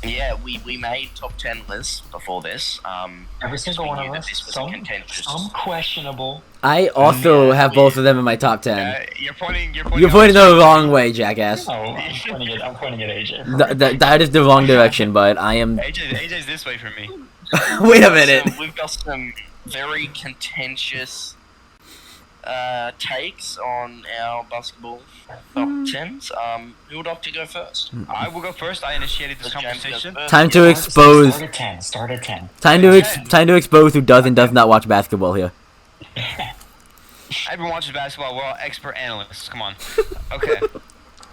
Yeah, we made top 10 lists before this. Every single one of us. Some questionable. I also have both of them in my top 10. You're pointing the wrong way, jackass. No, I'm pointing at AJ. That is the wrong direction, but I am. AJ's this way for me. Wait a minute. We've got some very contentious takes on our basketball top 10s. Who would like to go first? I will go first. I initiated this conversation. Time to expose. Start at 10. Time to expose who does and does not watch basketball here. Everyone watches basketball. We're all expert analysts. Come on. Okay.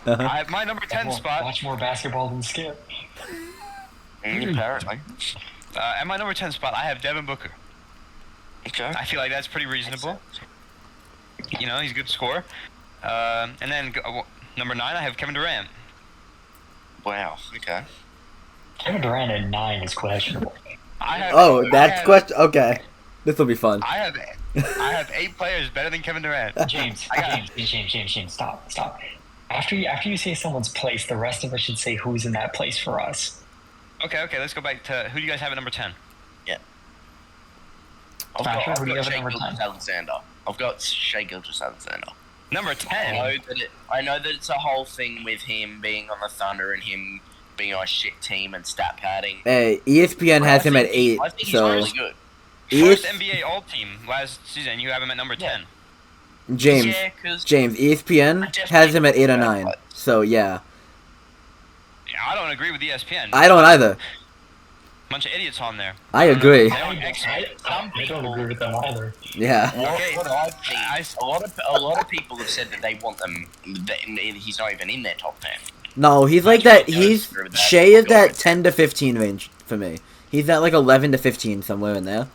I have my number 10 spot. Watch more basketball than Skip. Apparently. At my number 10 spot, I have Devin Booker. Okay. I feel like that's pretty reasonable. You know, he's a good scorer. And then number 9, I have Kevin Durant. Wow. Okay. Kevin Durant at 9 is questionable. Okay. This will be fun. I have 8 players better than Kevin Durant. James, stop. After you say someone's place, the rest of us should say who's in that place for us. Okay, let's go back to who do you guys have at number 10? Yeah. Who do you have at number 10? Alexander. I've got Shai Gilgeous-Alexander. Number 10? I know that it's a whole thing with him being on the Thunder and him being on a shit team and stat padding. Hey, ESPN has him at 8, I think so... he's really good. First NBA All-Team last season, you have him at number 10. James, ESPN has him at 8 or 9, so yeah. I don't agree with ESPN. I don't either. Bunch of idiots on there. I agree. I don't agree with them either. Yeah. What I've seen, a lot of people have said that they want them. He's not even in their top 10. No, he's like that. Shea is that 10 to 15 range for me. He's at like 11 to 15 somewhere in there.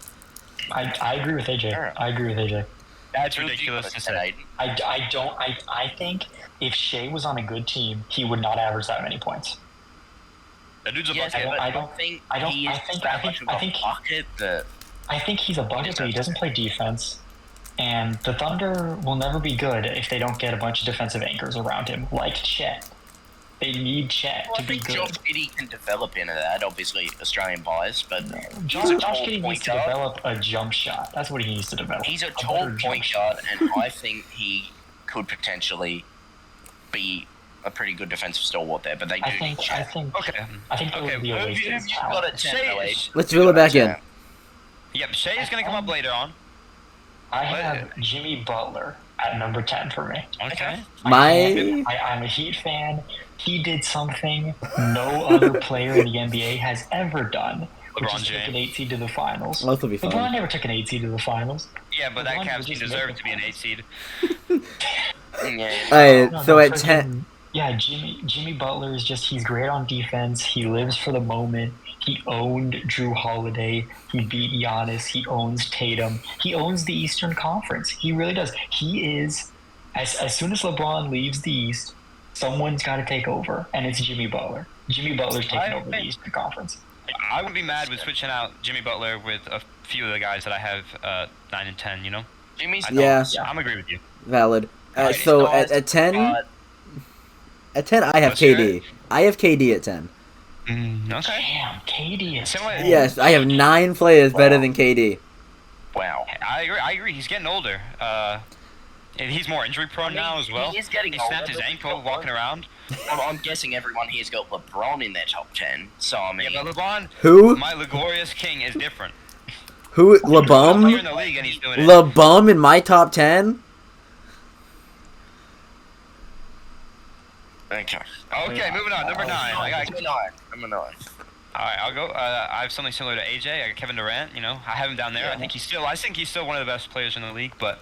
I agree with AJ. That's ridiculous to say. I think if Shea was on a good team, he would not average that many points. That dude's a Yes, bucket. I don't think he is that much of a bucket that... I think he's a bucket, but he doesn't play defense. And the Thunder will never be good if they don't get a bunch of defensive anchors around him, like Chet. They need Chet to be good. Josh Giddey can develop into that, obviously Australian bias, but Josh Giddey needs to develop a jump shot. That's what he needs to develop. He's a tall point guard, and I think he could potentially be a pretty good defensive stalwart there, but they do need Chet. I think it would be a waste of his talent. Let's reel it back in. Yep, Shea is going to come up later on. I have Jimmy Butler at number 10 for me. Okay. I'm a Heat fan. He did something no other player in the NBA has ever done, which is take an 8 seed to the finals. Well, be fun. LeBron never took an 8 seed to the finals. Yeah, but that Cavs team deserved to be an 8 seed. Alright, so at 10... Yeah, Jimmy Butler is he's great on defense. He lives for the moment. He owned Drew Holiday. He beat Giannis. He owns Tatum. He owns the Eastern Conference. He really does. He is, as soon as LeBron leaves the East, someone's got to take over, and it's Jimmy Butler. Jimmy Butler's taking over the Eastern Conference. I wouldn't be mad with switching out Jimmy Butler with a few of the guys that I have 9 and 10, you know? I'm agree with you. Valid. So at 10... At 10, I have KD. I have KD at 10. Okay. Damn, KD is 10. Yes, I have 9 players better than KD. Wow. I agree. He's getting older. And he's more injury prone now as well. He is getting older. He snapped his ankle walking around. Well, I'm guessing everyone here's got LeBron in their top 10. So, I mean... Yeah, but LeBron... Who? My Glorious King is different. Who? LeBum? In the league and he's doing it. LeBum in my top 10? Okay. Okay, moving on. Number 9. I got Number 9. Alright, I'll go. I have something similar to AJ. I got Kevin Durant, you know. I have him down there. Yeah. I think he's still one of the best players in the league, but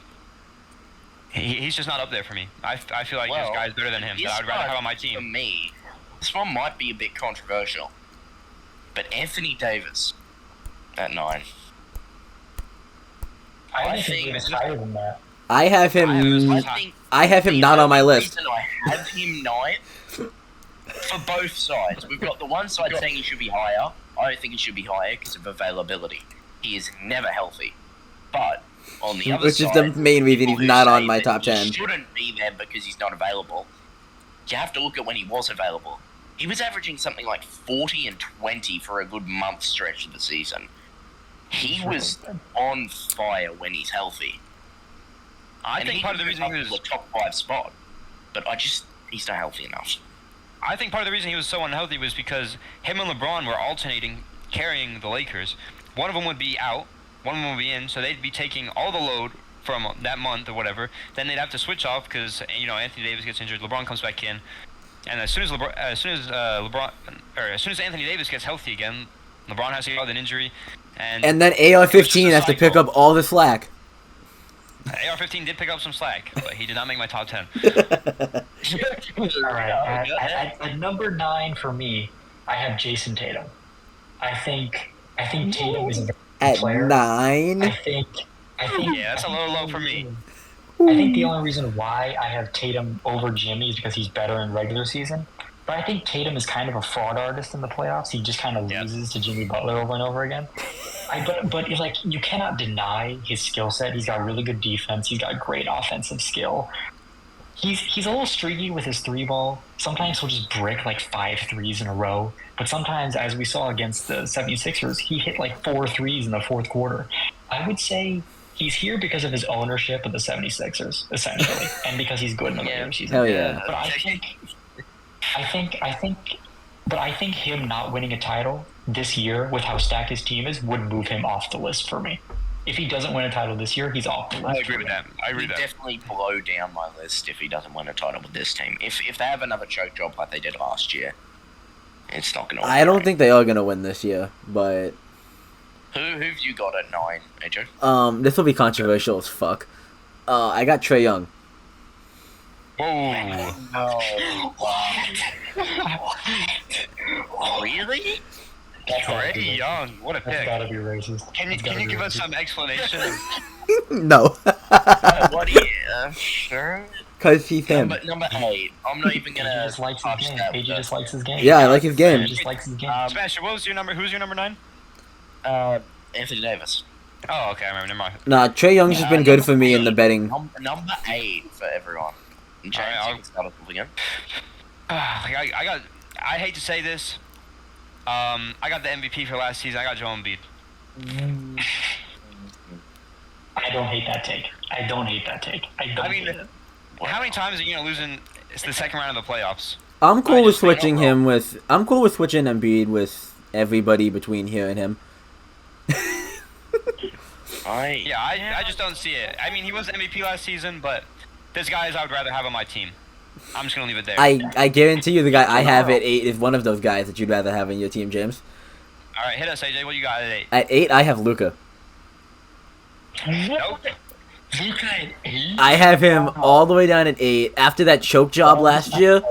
he's just not up there for me. I feel like there's guys better than him that I'd rather have on my team. For me, this one might be a bit controversial, but Anthony Davis at 9. I think Davis higher than that. I have him. I have him not on my list. I have him 9 for both sides. We've got the one side saying he should be higher. I don't think he should be higher because of availability. He is never healthy. But on the other side, which is the main reason he's not on my top 10. He shouldn't be there because he's not available. You have to look at when he was available. He was averaging something like 40 and 20 for a good month stretch of the season. He was on fire when he's healthy. I think part of the reason he was the top 5 spot, but he's not healthy enough. I think part of the reason he was so unhealthy was because him and LeBron were alternating carrying the Lakers. One of them would be out, one of them would be in, so they'd be taking all the load from that month or whatever. Then they'd have to switch off because Anthony Davis gets injured, LeBron comes back in, and as soon as Anthony Davis gets healthy again, LeBron has to get out with an injury, and then AR-15 has to pick up all the slack. AR-15 did pick up some slack, but he did not make my top 10. All right, at number 9 for me, I have Jason Tatum. I think Tatum is a At player. 9? I think yeah, that's a little low for me. I think the only reason why I have Tatum over Jimmy is because he's better in regular season. But I think Tatum is kind of a fraud artist in the playoffs. He just kind of loses to Jimmy Butler over and over again. But it's like you cannot deny his skill set. He's got really good defense. He's got great offensive skill. He's a little streaky with his 3-ball. Sometimes he'll just brick like 5 threes in a row. But sometimes, as we saw against the 76ers, he hit like 4 threes in the fourth quarter. I would say he's here because of his ownership of the 76ers, essentially, and because he's good in the regular season. Hell yeah. But I think him not winning a title this year with how stacked his team is would move him off the list for me. If he doesn't win a title this year, he's off the list. I agree with that. He'd definitely blow down my list if he doesn't win a title with this team. If they have another choke job like they did last year, it's not going to. I don't think they are going to win this year, but who've you got at 9, AJ? This will be controversial as fuck. I got Trae Young. Whoa. No. What? Really? Trae Young, what a That's pick. gotta be racist. Can you give us some explanation? No. What do you? Sure. Because he's him. Number 8. I'm not even gonna. AJ just likes his game. AJ just likes his game. Yeah, I like his game. AJ just likes his game. Smasher, who's your number 9? Anthony Davis. Oh, okay, I remember. Never mind. Nah, Trae Young's just been good for me in the betting. Number 8 for everyone. James, you can start us off again. I hate to say this. I got the MVP for last season. I got Joel Embiid. I don't hate that take. I mean, Wow. how many times are you gonna lose in the second round of the playoffs? I'm cool I with just think switching overall- him with. I'm cool with switching Embiid with everybody between here and him. I just don't see it. I mean, he was the MVP last season, but there's guys I would rather have on my team. I'm just gonna leave it there. I guarantee you the guy I have at 8 is one of those guys that you'd rather have in your team, James. All right, hit us, AJ. What you got at 8? At 8, I have Luka. Nope. Luka at 8? I have him all the way down at 8. After that choke job last year,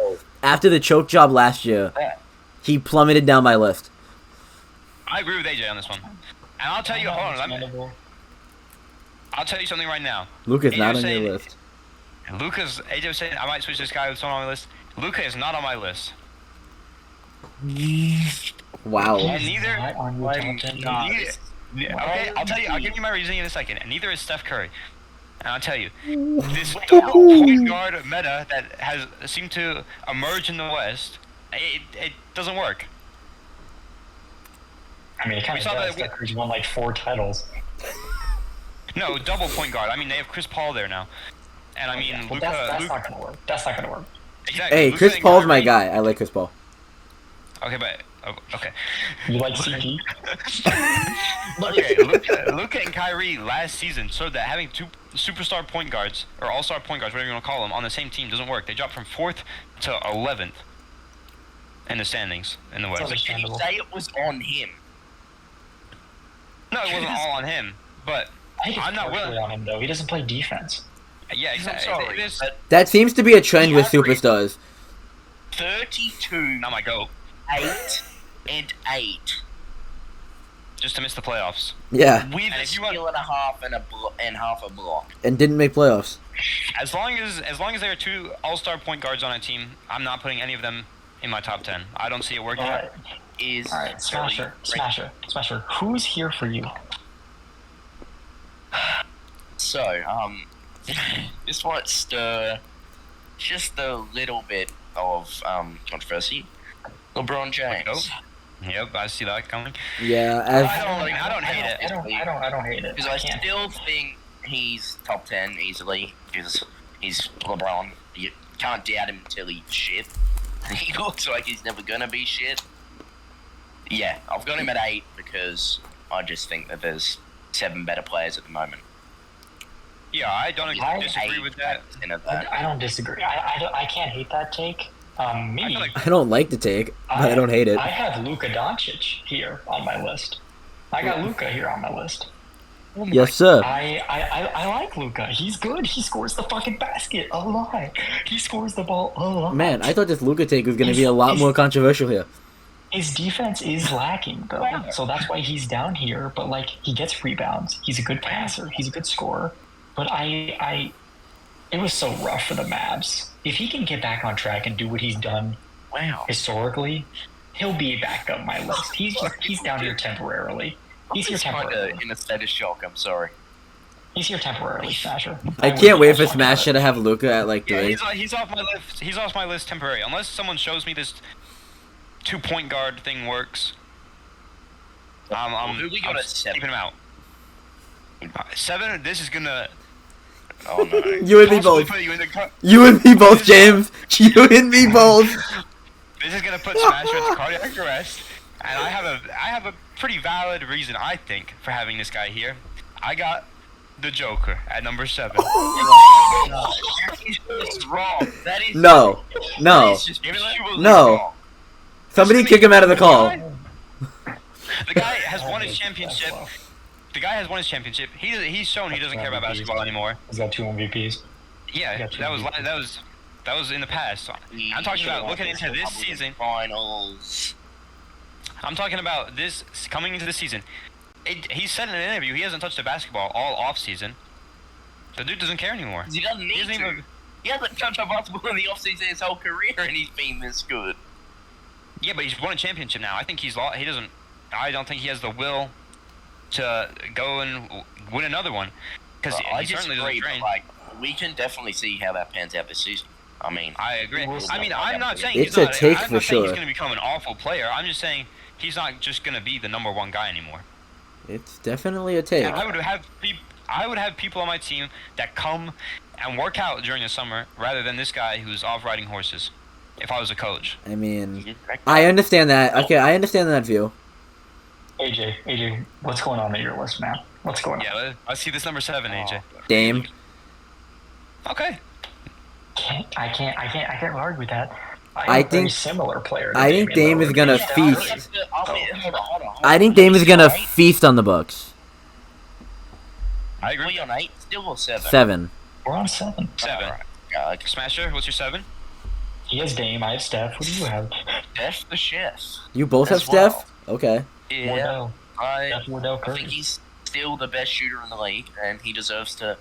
he plummeted down my list. I agree with AJ on this one. And I'll tell you, hold on, I'll tell you something right now. Luka's AJ not was on your saying- list. AJ was saying I might switch this guy with someone on my list. Luka is not on my list. Wow. And neither. Not on your top 10. Okay, I'll tell you. I'll give you my reasoning in a second. And neither is Steph Curry. And I'll tell you, this double point guard meta that has seemed to emerge in the West, it doesn't work. I mean, it kind We of saw does. that- Steph Curry's won like 4 titles. No, double point guard. I mean, they have Chris Paul there now. And I mean, Well, Luka. that's not gonna work. That's not gonna work. Exactly. Hey, Luka Chris and Paul's my Kyrie- guy. I like Chris Paul. Okay, but okay. You like CP? Okay, Luka and Kyrie last season showed that having 2 superstar point guards, or all-star point guards, whatever you want to call them, on the same team doesn't work. They dropped from 4th to 11th in the standings in the West. Can you say it was on him? No, it wasn't all on him, but I think it's I'm not partially willing. on him though. He doesn't play defense. Yeah, I'm exactly. sorry, It is but That seems to be a trend with superstars. 32, not my goat. 8, and 8 Just to miss the playoffs. Yeah, with And a if you want- steal and a half and half a block. and didn't make playoffs. As long as there are 2 all-star point guards on a team, I'm not putting any of them in my top 10. I don't see it working. Alright, Is alright, Smasher. Who's here for you? So, this might stir just a little bit of controversy. LeBron James. Yep, I see that coming. Yeah, I don't hate it. I don't hate it. Because I still think he's top 10 easily. Because he's LeBron. You can't doubt him until he's shit. He looks like he's never gonna be shit. Yeah, I've got him at 8 because I just think that there's 7 better players at the moment. Yeah, I don't disagree with that. I don't disagree. I can't hate that take. Me, I don't like the take, but I don't hate it. I have Luka Doncic here on my list. I got Luka here on my list. Yes, sir. I like Luka. He's good. He scores the fucking basket a lot. He scores the ball a lot. Man, I thought this Luka take was going to be a lot more controversial here. His defense is lacking, though, so that's why he's down here. But like, he gets rebounds. He's a good passer. He's a good scorer. But it was so rough for the Mavs. If he can get back on track and do what he's done, historically, he'll be back up my list. He's down here temporarily. He's here temporarily. In a state of shock. I'm sorry. He's here temporarily, Smasher. I can't wait for Smasher to have Luka at like 3. Yeah, he's off my list. He's off my list temporarily. Unless someone shows me this 2-point guard thing works. I'm keeping him out. 7. This is gonna. Oh no. You and me both. You and me both, James. You and me both. This is gonna put Smasher into cardiac arrest, and I have a pretty valid reason, I think, for having this guy here. I got the Joker at number 7. That is wrong. That is No. Somebody kick him out of the call. The guy has won his championship. He's shown he doesn't care about basketball anymore. He's got 2 MVPs. Yeah, that was in the past. I'm talking about looking into this season. Finals. I'm talking about this coming into the season. He said in an interview he hasn't touched a basketball all off season. The dude doesn't care anymore. He doesn't need to. He hasn't touched a basketball in the off season his whole career, and he's been this good. Yeah, but he's won a championship now. I think I don't think he has the will to go and win another one. Because I he certainly doesn't disagree, train. but like, we can definitely see how that pans out this season. I mean, I agree. I mean, I'm not saying It's he's a take for he's sure. going to become an awful player. I'm just saying he's not just going to be the number 1 guy anymore. It's definitely a take. And I would have people on my team that come and work out during the summer rather than this guy who's off riding horses. If I was a coach. I mean, I understand that. Okay, I understand that view. AJ, what's going on your list, man? What's going on? Yeah, I see this number 7, AJ. Dame. Okay. I can't argue with that. I think very similar player. I think Dame is gonna feast. Hold on. I think Dame is gonna feast on the Bucks. I agree. Are we on 8 still or 7? 7. We're on 7. 7. Right. Smasher, what's your 7? He has Dame. I have Steph. What do you have? Steph the chef. You both have As well. Steph? Okay. Yeah. Wardell. I Steph Wardell think Curry. he's still the best shooter in the league, and he deserves to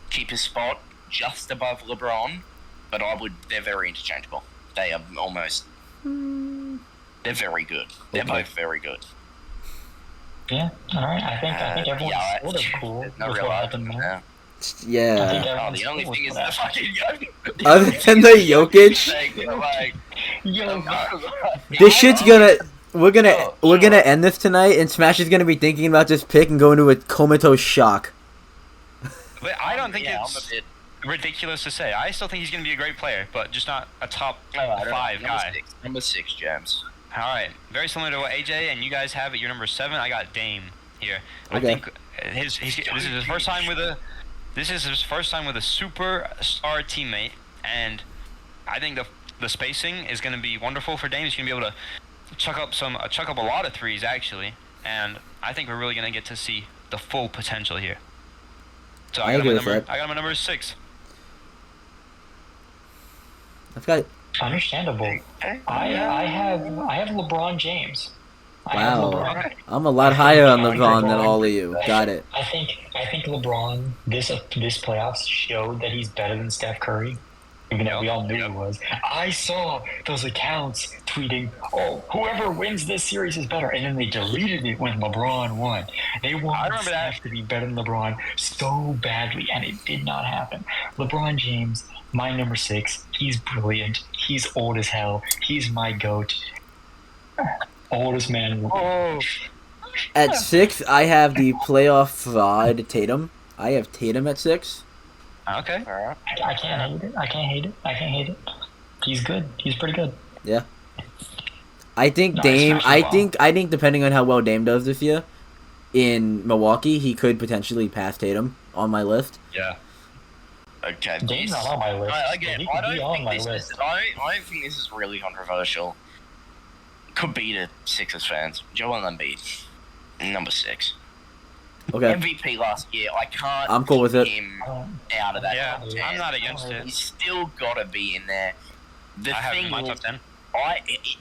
keep his spot just above LeBron. But they're very interchangeable. They are almost. They're very good. They're both very good. Yeah. All right. I think everyone's sort of cool with what happened there. Yeah. The only thing is the fucking Jokic. Other than the Jokic, this shit's gonna. We're gonna end this tonight, and Smash is gonna be thinking about this pick and go into a comatose shock. But I don't think it's ridiculous to say. I still think he's going to be a great player, but just not a top 5 guy. Number 6, James. All right, very similar to what AJ and you guys have at your number 7. I got Dame here. Okay. I think this is his first time with a superstar teammate, and I think the spacing is going to be wonderful for Dame. He's going to be able to chuck up a lot of threes actually, and I think we're really going to get to see the full potential here. So I got him at number 6. I've got. Understandable. I have LeBron James. Wow. I'm a lot higher on LeBron than all of you. Got it. I think LeBron this playoffs showed that he's better than Steph Curry. Even though we all knew he was. I saw those accounts tweeting, "Oh, whoever wins this series is better," and then they deleted it when LeBron won. They wanted Steph to be better than LeBron so badly, and it did not happen. LeBron James, my number 6. He's brilliant. He's old as hell. He's my GOAT. Oldest man. Oh. At 6, I have the playoff fraud Tatum. I have Tatum at 6. Okay. I can't hate it. I can't hate it. He's good. He's pretty good. Yeah. I think No, Dame. especially I think depending on how well Dame does this year, in Milwaukee, he could potentially pass Tatum on my list. Yeah. Okay. Dame's not on my list. I but he don't could be on think my this list. is. I don't think this is really controversial. Could be to Sixers fans. Joel Embiid, number 6. Okay. MVP last year. I can't. I'm cool with pick it. him out of that. Yeah, top 10. I'm not against it. He's still got to be in there. The I have him thing in my is, top 10.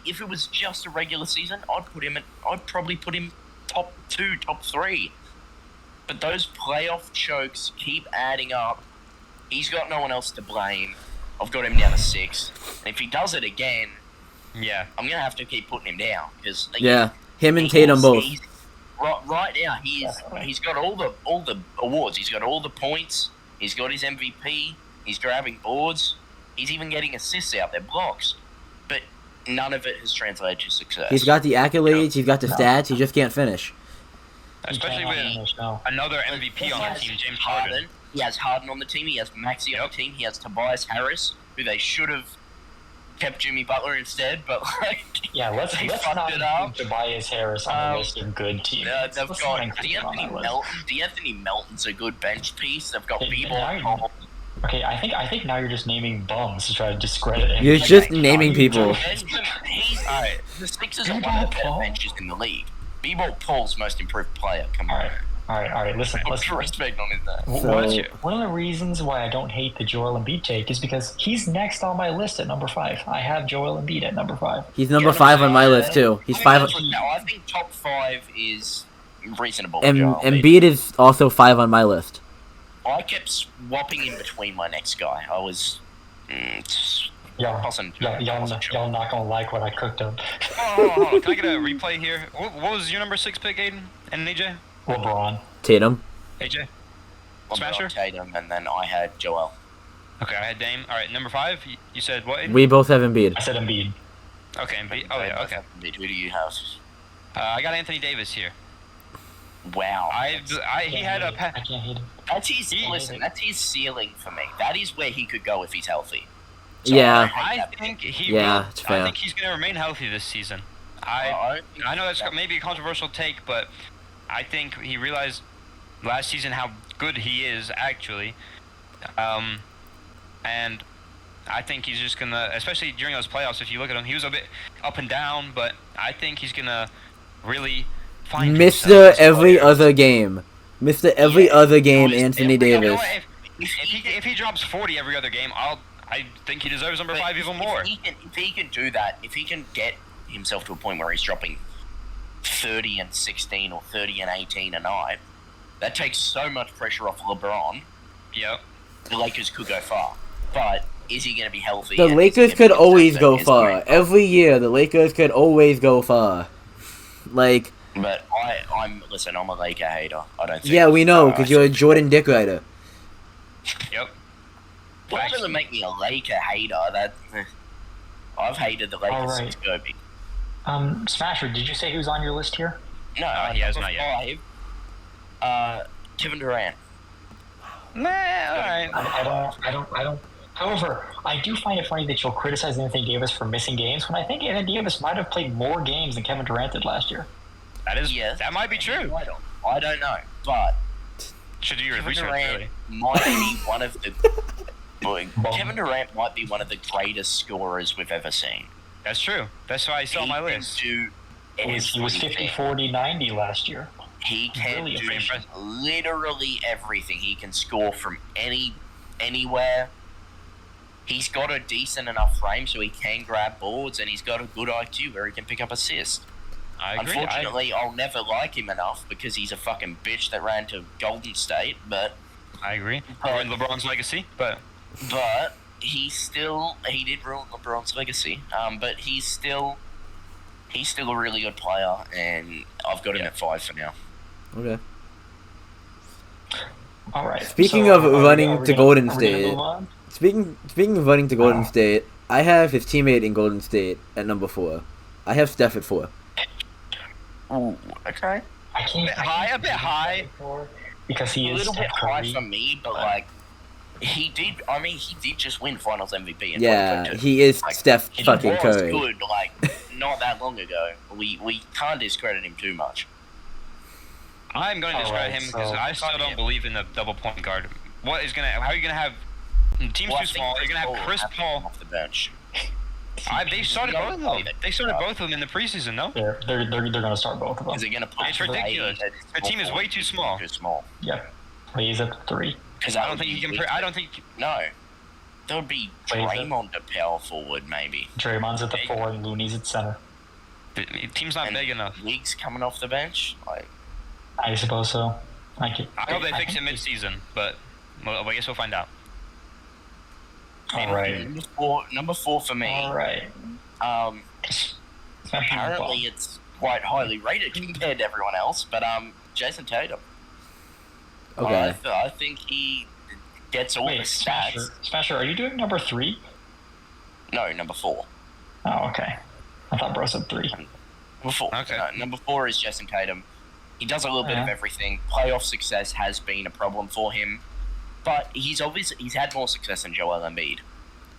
if it was just a regular season, I'd probably put him top 2, top 3. But those playoff chokes keep adding up. He's got no one else to blame. I've got him down to 6. And if he does it again, Yeah. I'm gonna have to keep putting him down because Yeah. Him and Tatum both. Right now, he's got all the awards. He's got all the points. He's got his MVP. He's grabbing boards. He's even getting assists out there, blocks. But none of it has translated to success. He's got the accolades. He's got the stats. He just can't finish. Especially with another MVP on the team, James Harden. He has Harden on the team. He has Maxey on the team. He has Tobias Harris, who they should have kept Jimmy Butler instead, but let's not up. put Tobias Harris on the list of good teams. They've got D'Anthony Melton's a good bench piece. They've got B-Ball. Okay, I think now you're just naming bums to try to discredit him. You're just naming people. Alright, the Sixers are one of the better benches in the league. B-Ball Paul's most improved player. Come on. All right. Listen. Respect on his name. So, One of the reasons why I don't hate the Joel Embiid take is because he's next on my list at number 5. I have Joel Embiid at number 5. he's number 5 on my list too. He's 5. I think top 5 is reasonable. Embiid is also 5 on my list. I kept swapping in between my next guy. I was. Y'all not gonna like what I cooked up. Hold on. Can I get a replay here? What was your number 6 pick, Aiden and AJ? LeBron. Tatum. AJ? Smasher? Tatum, and then I had Joel. Okay, I had Dame. All right, number 5. You said what? Aiden? We both have Embiid. I said Embiid. Okay, Embiid. Oh yeah, okay. Who do you have? I got Anthony Davis here. Wow. He had a. I can't hate it. That's his ceiling for me. That is where he could go if he's healthy. So Yeah. I think he Yeah, will. it's fair. I think he's going to remain healthy this season. I know that's maybe a controversial take, but I think he realized last season how good he is actually, and I think he's just gonna, especially during those playoffs. If you look at him, he was a bit up and down, but I think he's gonna really find Mr. Every Other Game. Mr. Every Other Game, Anthony Davis. You know what, if he drops 40 every other game, I think he deserves number 5 even more. If he can do that, if he can get himself to a point where he's dropping 30 and 16 or 30 and 18 a night, that takes so much pressure off LeBron. Yep. The Lakers could go far, but is he going to be healthy? The Lakers could always go far. Every year, the Lakers could always go far. Like. But I'm a Laker hater. I don't think. Yeah, we know, because you're a Jordan Dick Rider. Yep. Well, that doesn't make me a Laker hater. I've hated the Lakers since Kobe. Smasher, did you say who's on your list here? No, he has not yet. 5. Kevin Durant. Nah, alright. I don't. However, I do find it funny that you'll criticize Anthony Davis for missing games when I think Anthony Davis might have played more games than Kevin Durant did last year. That might be true. I don't know, but should do your Kevin research. Durant Really. might be one of the. Kevin Durant might be one of the greatest scorers we've ever seen. That's true. That's why he's on my list. He was 50, 40, 90 last year. He can Really do literally everything. He can score from anywhere. He's got a decent enough frame so he can grab boards, and he's got a good IQ where he can pick up assists. I agree. Unfortunately, I'll never like him enough because he's a fucking bitch that ran to Golden State, but... I agree. Ruined LeBron's legacy, but he did ruin LeBron's legacy, but he's still a really good player, and I've got him at 5 for now. Okay. All right. Speaking of running to Golden State, speaking of running to Golden State, I have his teammate in Golden State at number 4. I have Steph at 4. Ooh, okay. A bit high. Because he A is little bit Steph high Curry. for me, but like he did. I mean, he did just win Finals MVP in Yeah, 2022. he is Like, Steph he fucking was Curry. good, like not that long ago. We can't discredit him too much. I'm going to discredit him because I still don't believe in the double point guard. How are you gonna have teams too small? You're gonna have Chris Paul off the bench. They started both of them. They started both of them in the preseason, no? They're gonna start both of them. Is it gonna put? It's ridiculous. The team is way too small. Too small. Yep. Plays at 3. Because I don't think he can. I don't think. No. That would be Draymond at power forward, maybe. Draymond's at the 4 and Looney's at center. The team's not big enough. League's coming off the bench, like. I suppose so. I hope they fix it mid-season, but I guess we'll find out. All right. Number four for me. All right. Apparently it's quite highly rated compared to everyone else, but Jason Tatum. Okay. I think he gets all the stats. Smasher, are you doing number 3? No, number 4. Oh, okay. I thought bro said 3. Number 4. Okay. No, number 4 is Jason Tatum. He does a little bit of everything. Playoff success has been a problem for him, but he's had more success than Joel Embiid.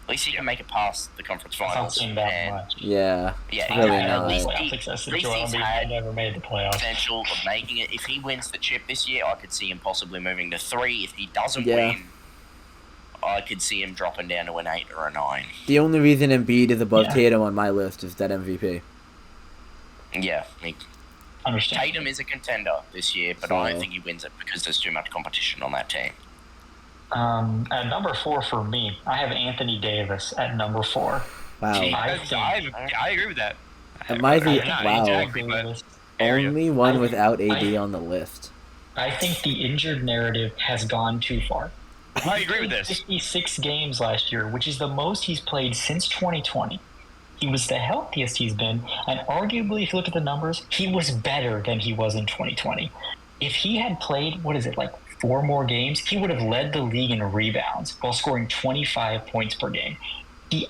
At least he can make it past the conference finals. Not that much. Yeah. Yeah, really at not. least he's had never made the playoffs. Potential of making it. If he wins the chip this year, I could see him possibly moving to 3. If he doesn't win, I could see him dropping down to an 8 or a 9. The only reason Embiid is above Tatum on my list is that MVP. Yeah, Understand. Tatum is a contender this year, but I don't think he wins it because there's too much competition on that team. At number 4 for me, I have Anthony Davis at number 4. Wow. I agree with that. Am I the only one without AD on the list? I think the injured narrative has gone too far. I agree with this. 56 games last year, which is the most he's played since 2020. He was the healthiest he's been, and arguably, if you look at the numbers, he was better than he was in 2020. If he had played, 4 more games, he would have led the league in rebounds while scoring 25 points per game.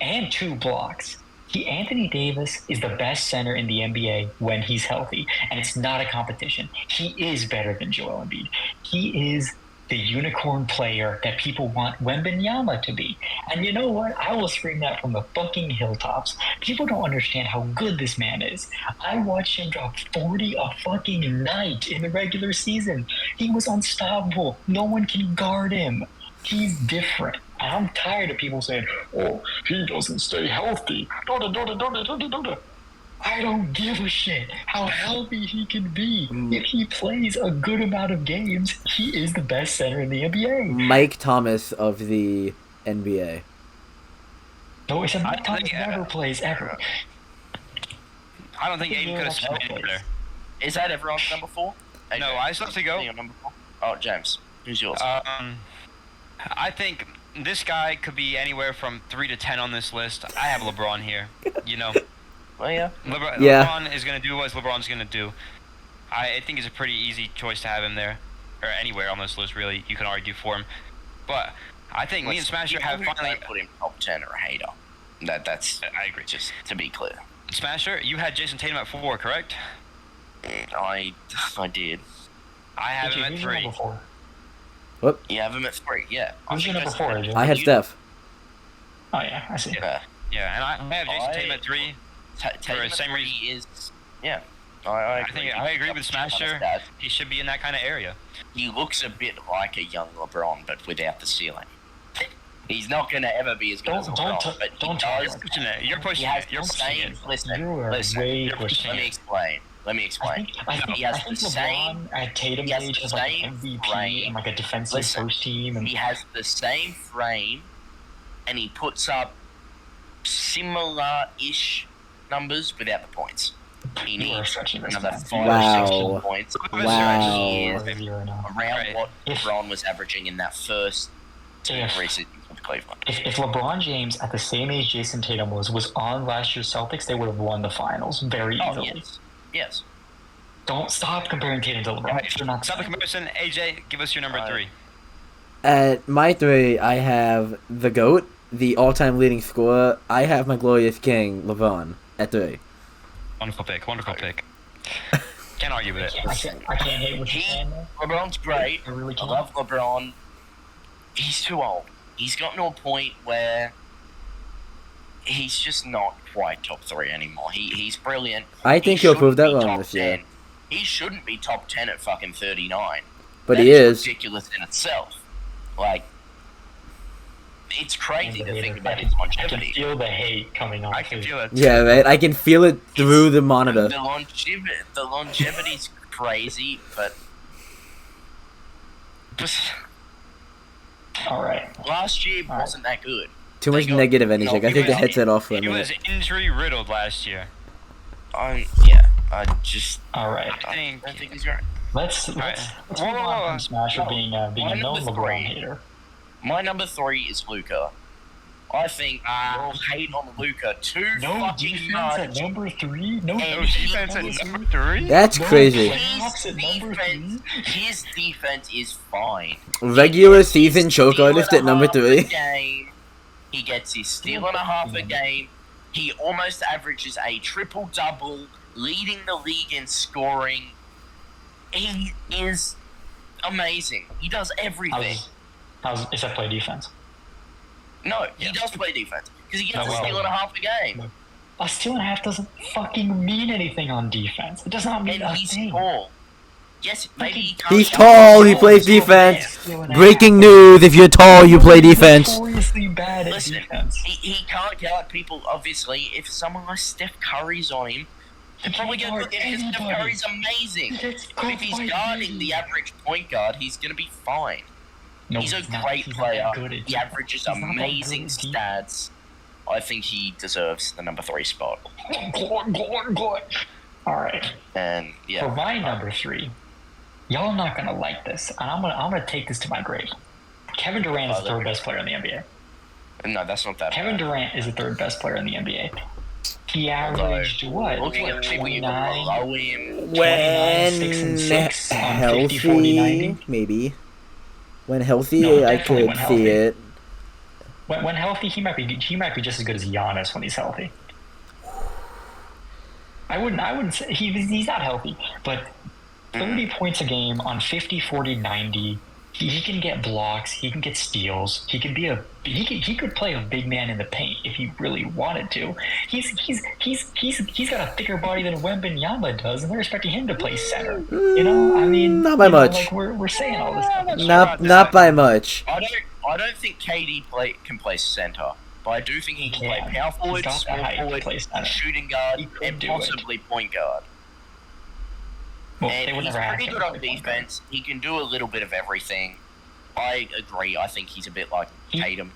And 2 blocks. Anthony Davis is the best center in the NBA when he's healthy, and it's not a competition. He is better than Joel Embiid. He is the unicorn player that people want Wembanyama to be. And you know what? I will scream that from the fucking hilltops. People don't understand how good this man is. I watched him drop 40 a fucking night in the regular season. He was unstoppable. No one can guard him. He's different. And I'm tired of people saying, oh, he doesn't stay healthy. I don't give a shit how healthy he can be. If he plays a good amount of games, he is the best center in the NBA. Mike Thomas of the NBA. No, it's Mike Thomas never plays ever. I don't think Aiden could have spent it there. Is that everyone's number 4? No, I still have to go. Number 4? Oh, James, who's yours? I think this guy could be anywhere from 3 to 10 on this list. I have LeBron here. You know. Well, yeah. LeBron is going to do what LeBron's going to do. I think it's a pretty easy choice to have him there. Or anywhere on this list, really. You can argue for him. But I think me and Smasher have finally... put him top 10 or a hater. That's... I agree. Just to be clear. Smasher, you had Jason Tatum at 4, correct? I did. I have him at 3. What? You have him at 3, yeah. Who's your number 4, AJ? I had Steph. Oh, yeah, I see. Yeah, and I have Jason Tatum at 3. For the same reason. I agree. I agree with Smasher. He should be in that kind of area. He looks a bit like a young LeBron, but without the ceiling. He's not going to ever be as good as LeBron, but he does. You're pushing it. You're pushing it. Listen. Let me explain. He has the same at Tatum's age as like an MVP and like a defensive first team. And he has the same frame, and he puts up similar-ish numbers without the points. He needs another 5 or 6 points. Wow. He is around what LeBron was averaging in that first 2 seasons with Cleveland. If LeBron James, at the same age Jason Tatum was on last year's Celtics, they would have won the finals very easily. Yes. Don't stop comparing Tatum to LeBron. Stop the comparison. AJ, give us your number 3. At my 3, I have the GOAT, the all-time leading scorer. I have my glorious king, LeBron, at 3. Wonderful pick. Can't argue with it. I can't hate what you're saying. LeBron's great. I really I can't. love LeBron. He's too old. He's gotten to a point where he's just not quite top 3 anymore. He's brilliant. I think he'll prove that wrong this year. 10. He shouldn't be top 10 at fucking 39. But that he is. Ridiculous in itself. Like, it's crazy to think about I his can longevity. feel the hate coming off. I can feel it. Yeah, right. I can feel it through the monitor. The longevity's crazy, but All right. last year wasn't that good. Too much They got- negative energy. no, Like, I take the he was- headset off for a He was minute. injury riddled last year. I just All right. I don't think he's right. Let's right. move Whoa, whoa, on whoa. from Smasher being a My known number LeBron 3. hater. My number 3 is Luka. I think we'll hate on Luka too No fucking defense much. at number 3. No And No defense at number 3? That's No crazy. playoffs at number 3. His defense is fine. Regular season choke Steal artist and a at number half a 3. game. He gets his steal and a half a game. He almost averages a triple-double, leading the league in scoring. He is amazing. He does everything. How's is that play defense? No, he does play defense. Because he gets Oh, a well. steal and a half a game. A steal and a half doesn't fucking mean anything on defense. It does not mean And a he's thing. tall. Yes, maybe he can't. He's tall, he plays He's defense. Steal and a Breaking half. news, if you're tall, you play defense. Notoriously bad at Listen, defense. he can't guard people, obviously. If someone like Steph Curry's on him, they're probably going to guard look at him because Steph anybody. Curry's amazing. He gets But if he's caught by guarding me. the average point guard, he's going to be fine. No, He's a not. great He's player. Not that good at He averages He's not that amazing good at stats. I think he deserves the number 3 spot. Alright. And, For yeah. my number 3, y'all are not gonna like this, and I'm gonna take this to my grave. Kevin Durant is the third best player in the NBA. No, that's not that Kevin bad. Durant is the third best player in the NBA. He averaged what? Looking at people even 29, below him. 29, 6 and 6 on 50, 40, 90. Healthy, maybe. When healthy, No, I definitely could when see healthy. it. When healthy, he might be just as good as Giannis when he's healthy. I wouldn't say he's not healthy, but 30 points a game on 50, 40, 90. He can get blocks. He can get steals. He could play a big man in the paint if he really wanted to. He's got a thicker body than Wembanyama does, and they're expecting him to play center. You know, I mean, Not by you know, much. Like we're saying all this stuff. Not by much. I don't think KD can play center, but I do think he can play can. power He's forward, got the small height to forward, play center. shooting guard, He could and do possibly point guard. Well, they And would he's never ask pretty him good to on play point guard. defense. He can do a little bit of everything. I agree. I think he's a bit like Tatum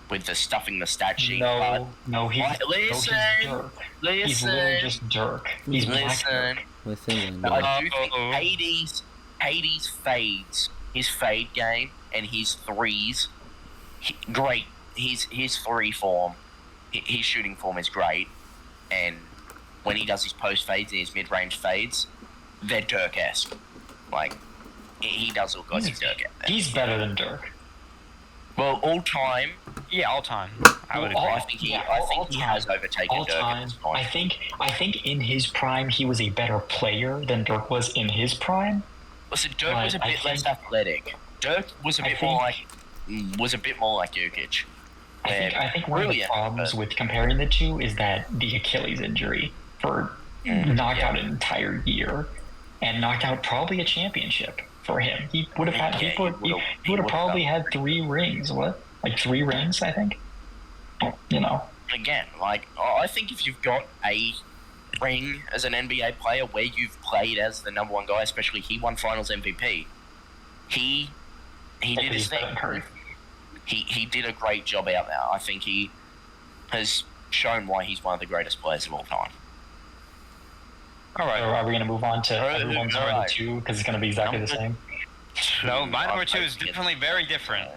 with the stuffing the stat sheet. No, he's Listen, Dirk. He's literally listen, just Dirk. He's black listen. Dirk. Listen, I do think Uh-oh. Hades fades, his fade game and his threes, great. His three form, his shooting form is great, and when he does his post fades and his mid range fades, they're Dirk-esque. Like he does look like he's Dirk. He's better than Dirk. Well, all time, Yeah, all time. I would agree. I think he has overtaken All Dirk at time. this point. I think in his prime he was a better player than Dirk was in his prime. Listen, Dirk was a I bit less think- athletic. Dirk was a I bit think- more like Jokic. I think one of the Brilliant, problems but- with comparing the two is that the Achilles injury knocked out an entire year and knocked out probably a championship for him. He would have had Yeah, he would have probably had 3 rings. What? Like 3 rings, I think. You know. Again, like I think if you've got a ring as an NBA player where you've played as the number one guy, especially he won Finals MVP, he did his thing. He did a great job out there. I think he has shown why he's one of the greatest players of all time. All right. So are we going to move on to Alright, everyone's number alright. 2 because it's going to be exactly the same? No, my number I 2 is think it's- definitely very different.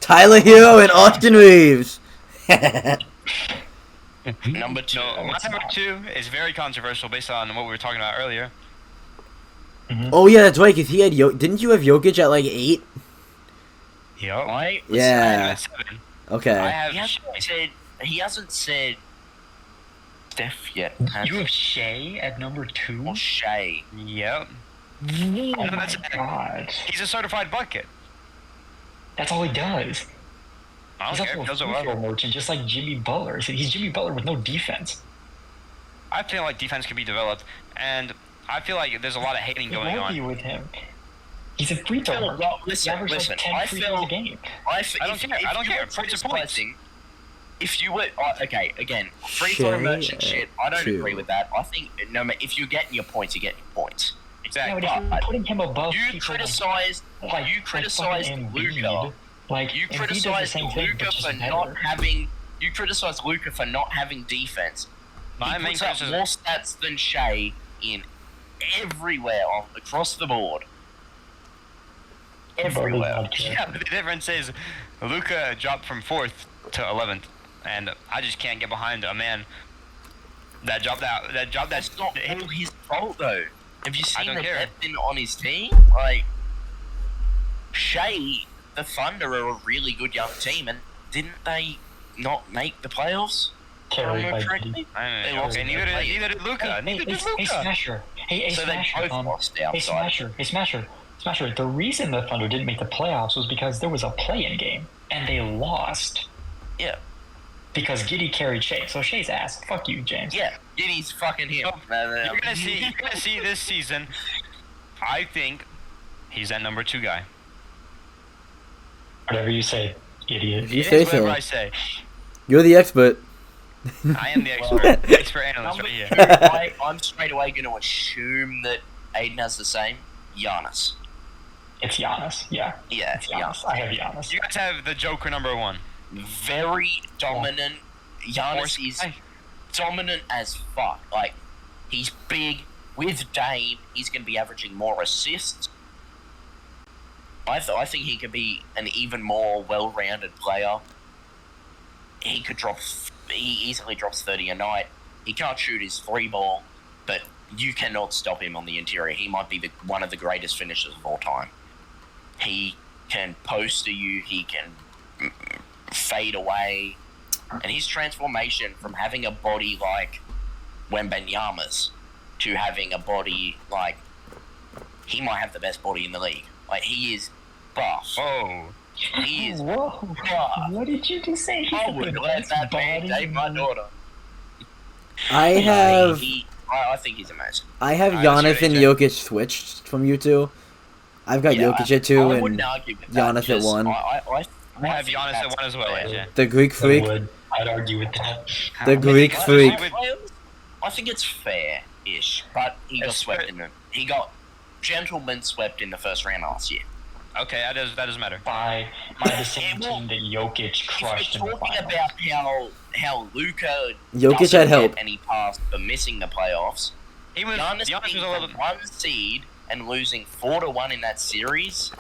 Tyler Hero and Austin Reeves. Number 2. No, my it's number not. 2 is very controversial based on what we were talking about earlier. Oh yeah, that's right. Cause he had didn't you have Jokic at like 8? Yup. I Yeah. At 7. Okay. I have. he hasn't said Steph yet. You have Shea at number 2? Or Shea. Yep. Oh my god. He's a certified bucket. That's all he does. I He's don't care. also He a does it free throw well. merchant, just like Jimmy Butler. So he's Jimmy Butler with no defense. I feel like defense can be developed, and I feel like there's a lot of hating It going won't be on. with him. He's a free throw merchant. He Listen, averages like 10 free throws a game. I don't care. Points are points. If you were okay, again, free throw merchant shit. I don't agree with that. I think if you're getting your points, you're getting your points. Yeah, Exactly. but if you're putting him above You people criticized fucking Luka. Like, You Embiid does the criticized same thing, Luka but just for better. not having. You criticized Luka for not having defense. My He main puts up criticism. more stats than Shea in everywhere across the board. Everywhere. Yeah, but the difference is, Luka dropped from 4th to 11th, and I just can't get behind a man that dropped out. That's not all his fault though. Have you seen don't the care. depth on his team? Like Shea, the Thunder are a really good young team, and didn't they not make the playoffs? Carried by correctly? Giddy. They lost Okay, in the play-in. neither did Luka. Neither did Hey, Luka. Smasher. Hey, So they Smasher. both lost Hey, outside. Smasher. The reason the Thunder didn't make the playoffs was because there was a play-in game, and they lost. Yeah. Because Giddy carried Shea. So Shea's ass. Fuck you, James. Yeah, Giddy's fucking him. You're gonna see this season. I think he's that number 2 guy. Whatever you say, idiot. If you It say is whatever so. I say. You're the expert. I am the expert. Expert analyst Number right two, here. I'm straight away going to assume that Aiden has the same. Giannis. It's Giannis. Yeah. Yeah, It's Giannis. I have Giannis. You guys have the Joker number 1. Very dominant. Giannis is dominant as fuck. Like, he's big. With Dame, he's going to be averaging more assists. I think he could be an even more well-rounded player. He easily drops 30 a night. He can't shoot his 3-ball, but you cannot stop him on the interior. He might be one of the greatest finishers of all time. He can poster you. He can fade away. And his transformation from having a body like Wembanyama's to having a body like... He might have the best body in the league. Like, he is buff. Oh. He is Whoa. buff. What did you just say? I would let that man date my daughter. I think he's amazing. I have Alright, let's Giannis go and to Jokic switched from you two. I've got Jokic at 2 I and wouldn't argue with that, Giannis at because 1. I have think Giannis at that's 1 as well, fair. AJ. The Greek I freak. would. I'd argue with that. The Greek freak. I think it's fair-ish, but he got It's swept fair. in the... He got gentleman swept in the first round last year. Okay, that doesn't matter. By the same Yeah, well, team that Jokic crushed If in we're the talking finals. about how Luka Jokic doesn't had help. get any pass for missing the playoffs, Giannis Giannis being was a little. the 1 seed and losing 4-1 in that series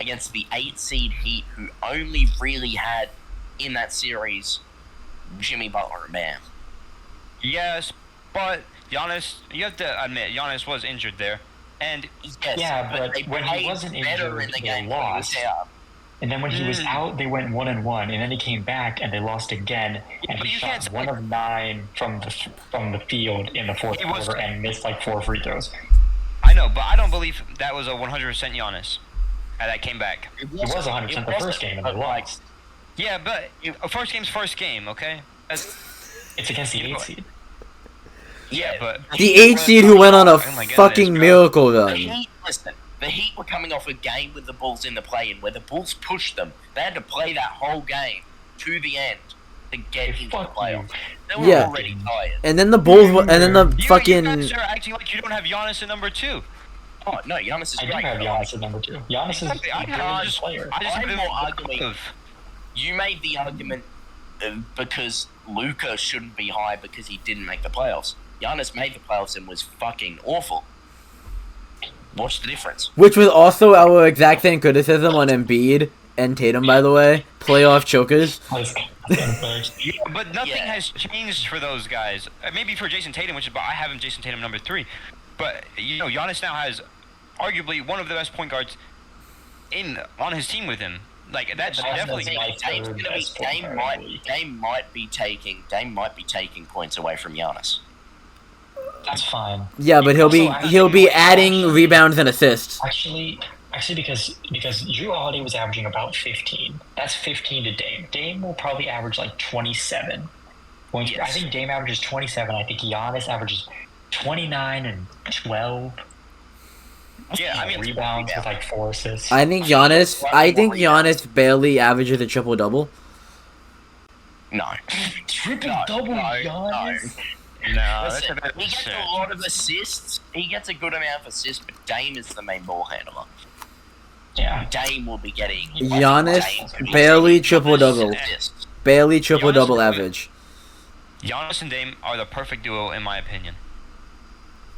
against the 8 seed Heat, who only really had in that series Jimmy Butler and Bam. Yes, but Giannis, you have to admit, Giannis was injured there, and Yes, Yeah, but they when he played wasn't better injured, in the they game when he was lost. out. And then when he was out, they went 1-1, and then he came back and they lost again. And but he you can't shot say- 1 of 9 from the field in the fourth He was- quarter and missed like 4 free throws. I know, but I don't believe that was a 100% Giannis that came back. It was 100% the wasn't, first game and they but, like, lost. Yeah, but first game's first game, okay? It's against the 8 seed. Yeah, but The 8 seed who went on a Oh my goodness, fucking bro. miracle The run. Heat, listen, the Heat were coming off a game with the Bulls in the play-in where the Bulls pushed them. They had to play that whole game to the end to get into the Fuck playoffs. you. They were Yeah. already tired. And then the Bulls, and then the You fucking. guys are acting like you don't have Giannis at number 2. Oh, no, Giannis is I do great. have but, Giannis at number 2. Giannis is a Exactly, I brilliant just- player. I just I'm have him more above. arguing- You made the argument because Luka shouldn't be high because he didn't make the playoffs. Giannis made the playoffs and was fucking awful. What's the difference? Which was also our exact same criticism on Embiid and Tatum, by the way. Playoff chokers. Yeah, but nothing Yeah. has changed for those guys. Maybe for Jason Tatum, but I have him Jason Tatum number 3. But Giannis now has arguably one of the best point guards on his team with him. Like that's That's definitely. my Dame might be taking points away from Giannis. That's fine. Yeah, but he'll be adding rebounds and assists. Actually, because Drew Holiday was averaging about 15. That's 15 to Dame. Dame will probably average like 27 points. Yes. I think Dame averages 27. I think Giannis averages 29 and 12. Yeah, I mean rebounds with like 4 assists. I think Giannis barely averages a triple double. No. Triple-double Giannis? No, Listen, that's a bit he gets a lot of assists. He gets a good amount of assists, but Dame is the main ball handler. Yeah. Dame will be getting Giannis barely triple double. Barely triple double average. Giannis and Dame are the perfect duo in my opinion.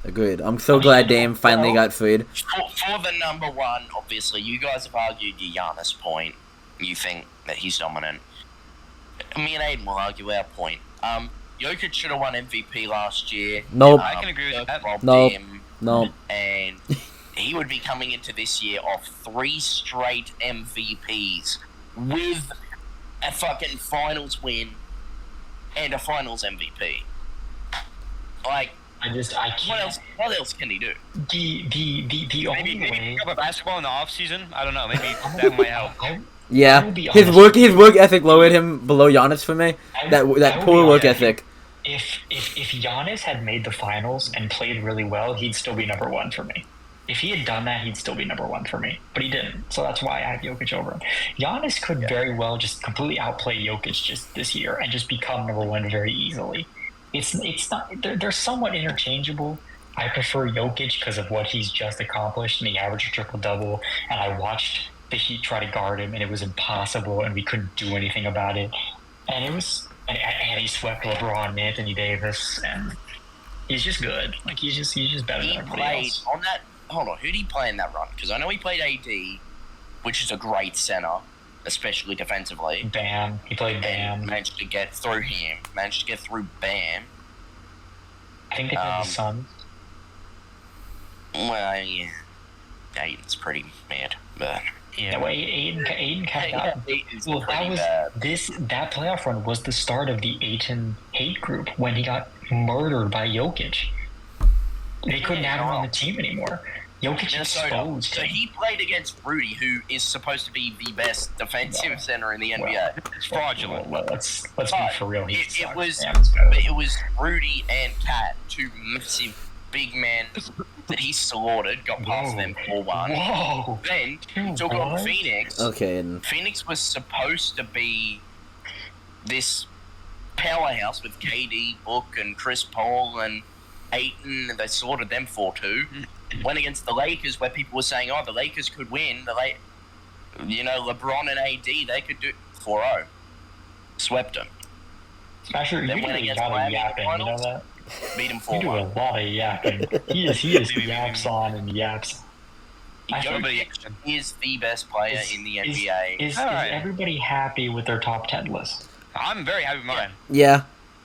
Agreed. I'm so glad Dame finally got freed. For the number one, obviously, you guys have argued your Giannis point. You think that he's dominant. Me and Aiden will argue our point. Jokic should have won MVP last year. Nope. I can agree with that. Nope. And he would be coming into this year off 3 straight MVPs with a fucking finals win and a finals MVP. Like, I can't. What else can he do? The only Maybe way. pick up a basketball in the off season. I don't know. Maybe that might help. Yeah, his work ethic lowered him below Giannis for me. That poor work ethic. If Giannis had made the finals and played really well, he'd still be number 1 for me. If he had done that, he'd still be number 1 for me. But he didn't, so that's why I have Jokic over him. Giannis could very well just completely outplay Jokic just this year and just become number 1 very easily. It's not. They're somewhat interchangeable. I prefer Jokic because of what he's just accomplished, and he averaged a triple-double, and I watched the Heat try to guard him, and it was impossible, and we couldn't do anything about it. And it was, and he swept LeBron and Anthony Davis, and he's just good. Like he's just better than everybody else. On that. Hold on, who did he play in that run? Because I know he played AD, which is a great center, especially defensively. Bam, he played Bam. And managed to get through him. Managed to get through Bam. I think they played the Suns. Well, yeah, Aiden's pretty mad, but. Yeah, well, Aiden kept out. Well, that playoff run was the start of the Ayton hate group when he got murdered by Jokic. They couldn't have him on the team anymore. Jokic exposed So him. he played against Rudy, who is supposed to be the best defensive center in the NBA. It's fraudulent. Well, let's be for real. It was Rudy and Cat, 2 massive big men that he slaughtered, got past them 4-1. Whoa! Then took on Phoenix. Okay. And Phoenix was supposed to be this powerhouse with KD, Book, and Chris Paul and Ayton. They slaughtered them 4-2. Went against the Lakers, where people were saying, "Oh, the Lakers could win." LeBron and AD, they could do 4-0. Swept them. Smasher, you do a lot of yapping. You know that? Beat him You do 4-1. a lot of yapping. He is yaps on and yaps. Jokic is the best player in the NBA. Is everybody happy with their top 10 list? I'm very happy with mine. yeah,